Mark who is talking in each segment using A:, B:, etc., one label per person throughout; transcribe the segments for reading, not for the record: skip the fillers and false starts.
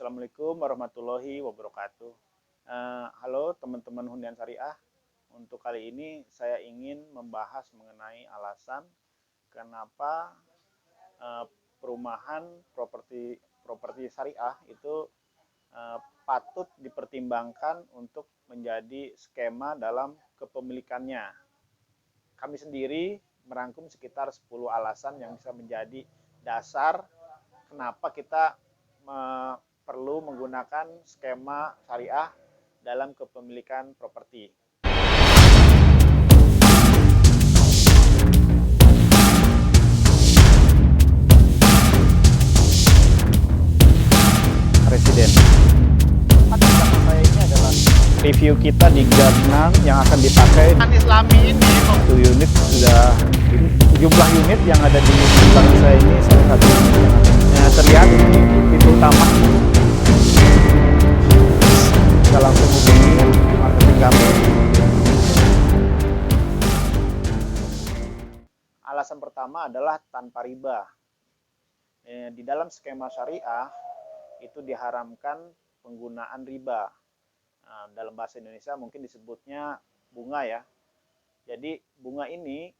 A: Assalamualaikum warahmatullahi wabarakatuh. Halo teman-teman Hunian Syariah. Untuk kali ini saya ingin membahas mengenai alasan kenapa eh, perumahan properti syariah itu patut dipertimbangkan untuk menjadi skema dalam kepemilikannya. Kami sendiri merangkum sekitar 10 alasan yang bisa menjadi dasar kenapa kita perlu menggunakan skema syariah dalam kepemilikan properti. Presiden. Saya ini adalah review kita di Gang yang akan dipakai. Islami ini satu unit sudah jumlah unit yang ada di belakang saya ini salah satu yang terlihat ini pintu utama. Kita langsung hubungi marketing kami. Alasan pertama adalah tanpa riba. Di dalam skema syariah itu diharamkan penggunaan riba. Dalam bahasa Indonesia mungkin disebutnya bunga ya. Jadi bunga ini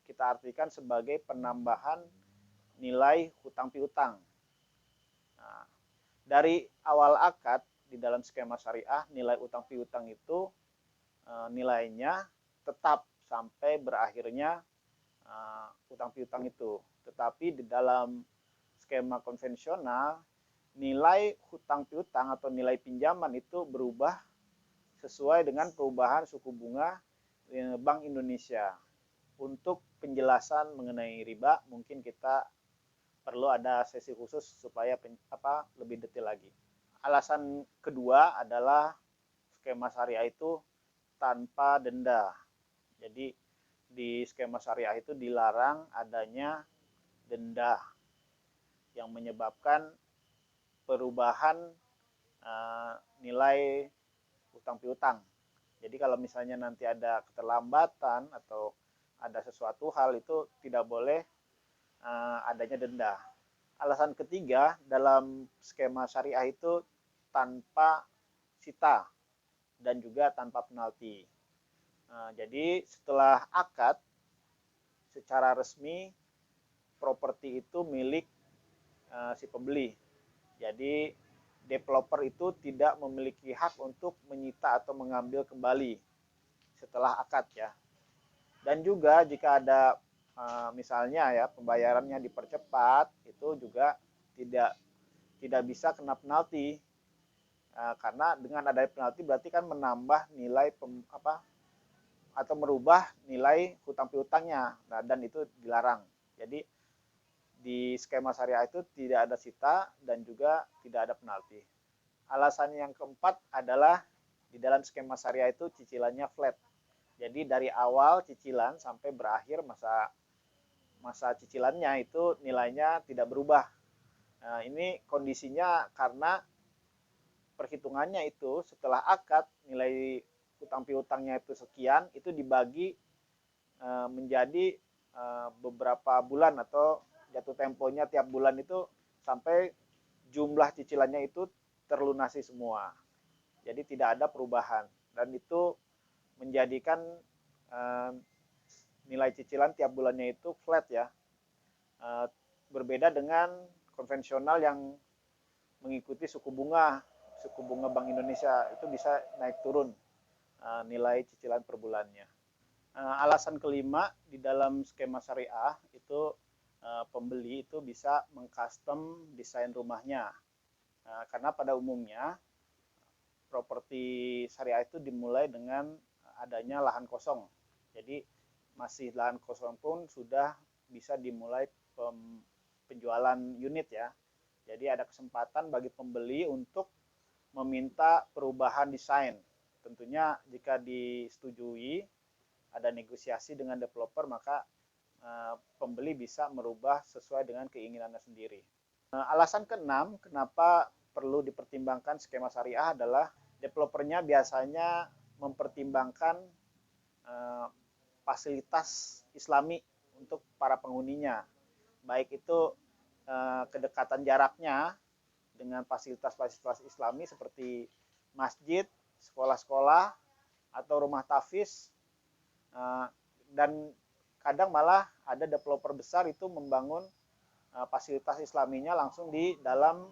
A: kita artikan sebagai penambahan nilai hutang piutang. Dari awal akad di dalam skema syariah, nilai utang piutang itu nilainya tetap sampai berakhirnya utang piutang itu. Tetapi di dalam skema konvensional, nilai hutang piutang atau nilai pinjaman itu berubah sesuai dengan perubahan suku bunga Bank Indonesia. Untuk penjelasan mengenai riba, mungkin kita perlu ada sesi khusus supaya lebih detail lagi. Alasan kedua adalah skema syariah itu tanpa denda. Jadi di skema syariah itu dilarang adanya denda yang menyebabkan perubahan nilai utang piutang. Jadi kalau misalnya nanti ada keterlambatan atau ada sesuatu hal itu tidak boleh adanya denda. Alasan ketiga dalam skema syariah itu tanpa sita dan juga tanpa penalti. Jadi setelah akad secara resmi properti itu milik si pembeli. Jadi developer itu tidak memiliki hak untuk menyita atau mengambil kembali setelah akad ya. Dan juga jika ada misalnya ya pembayarannya dipercepat, itu juga tidak bisa kena penalti. Karena dengan adanya penalti berarti kan menambah nilai atau merubah nilai hutang piutangnya. Nah, dan itu dilarang. Jadi di skema syariah itu tidak ada sita dan juga tidak ada penalti. Alasan yang keempat adalah di dalam skema syariah itu cicilannya flat. Jadi dari awal cicilan sampai berakhir masa cicilannya itu nilainya tidak berubah. Nah, ini kondisinya karena perhitungannya itu setelah akad nilai hutang piutangnya itu sekian, itu dibagi menjadi beberapa bulan atau jatuh temponya tiap bulan itu sampai jumlah cicilannya itu terlunasi semua. Jadi tidak ada perubahan dan itu menjadikan nilai cicilan tiap bulannya itu flat ya. Berbeda dengan konvensional yang mengikuti suku bunga Bank Indonesia itu bisa naik turun nilai cicilan per bulannya. Alasan kelima di dalam skema syariah itu pembeli itu bisa mengcustom desain rumahnya. Karena pada umumnya properti syariah itu dimulai dengan adanya lahan kosong. Jadi masih lahan kosong pun sudah bisa dimulai penjualan unit ya. Jadi ada kesempatan bagi pembeli untuk meminta perubahan desain. Tentunya jika disetujui ada negosiasi dengan developer, maka pembeli bisa merubah sesuai dengan keinginannya sendiri. Alasan keenam, kenapa perlu dipertimbangkan skema syariah adalah developernya biasanya mempertimbangkan fasilitas Islami untuk para penghuninya, baik itu kedekatan jaraknya dengan fasilitas-fasilitas Islami seperti masjid, sekolah-sekolah, atau rumah tahfiz, dan kadang malah ada developer besar itu membangun fasilitas Islaminya langsung di dalam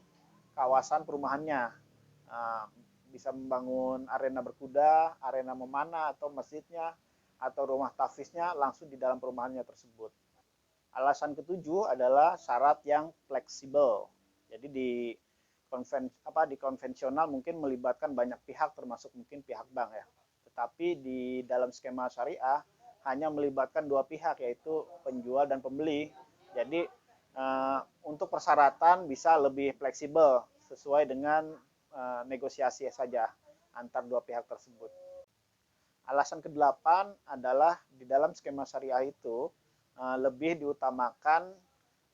A: kawasan perumahannya. Bisa membangun arena berkuda, arena memanah, atau masjidnya, atau rumah tahfiznya langsung di dalam perumahannya tersebut. Alasan ketujuh adalah syarat yang fleksibel. Jadi di konvensional mungkin melibatkan banyak pihak termasuk mungkin pihak bank ya. Tetapi di dalam skema syariah hanya melibatkan dua pihak yaitu penjual dan pembeli. Jadi untuk persyaratan bisa lebih fleksibel sesuai dengan negosiasi saja antar dua pihak tersebut. Alasan ke-8 adalah di dalam skema syariah itu lebih diutamakan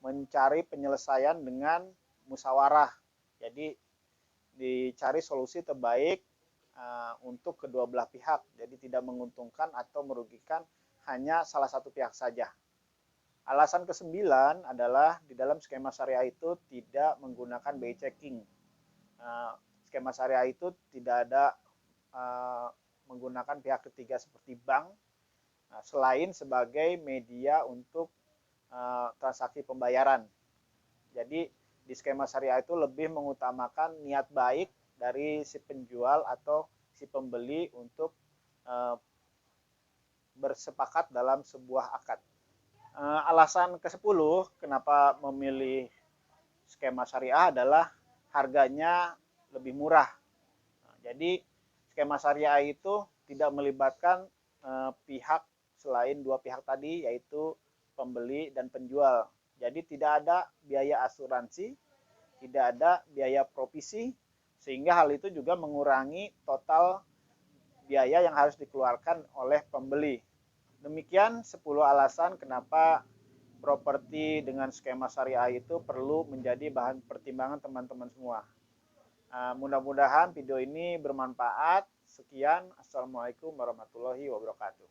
A: mencari penyelesaian dengan musyawarah. Jadi dicari solusi terbaik untuk kedua belah pihak. Jadi tidak menguntungkan atau merugikan hanya salah satu pihak saja. Alasan ke-9 adalah di dalam skema syariah itu tidak menggunakan BI checking. Skema syariah itu tidak ada menggunakan pihak ketiga seperti bank selain sebagai media untuk transaksi pembayaran. Jadi di skema syariah itu lebih mengutamakan niat baik dari si penjual atau si pembeli untuk bersepakat dalam sebuah akad. Alasan ke-10 kenapa memilih skema syariah adalah harganya lebih murah. Jadi skema syariah itu tidak melibatkan pihak selain dua pihak tadi yaitu pembeli dan penjual. Jadi tidak ada biaya asuransi, tidak ada biaya provisi, sehingga hal itu juga mengurangi total biaya yang harus dikeluarkan oleh pembeli. Demikian 10 alasan kenapa properti dengan skema syariah itu perlu menjadi bahan pertimbangan teman-teman semua. Mudah-mudahan video ini bermanfaat. Sekian, Assalamualaikum warahmatullahi wabarakatuh.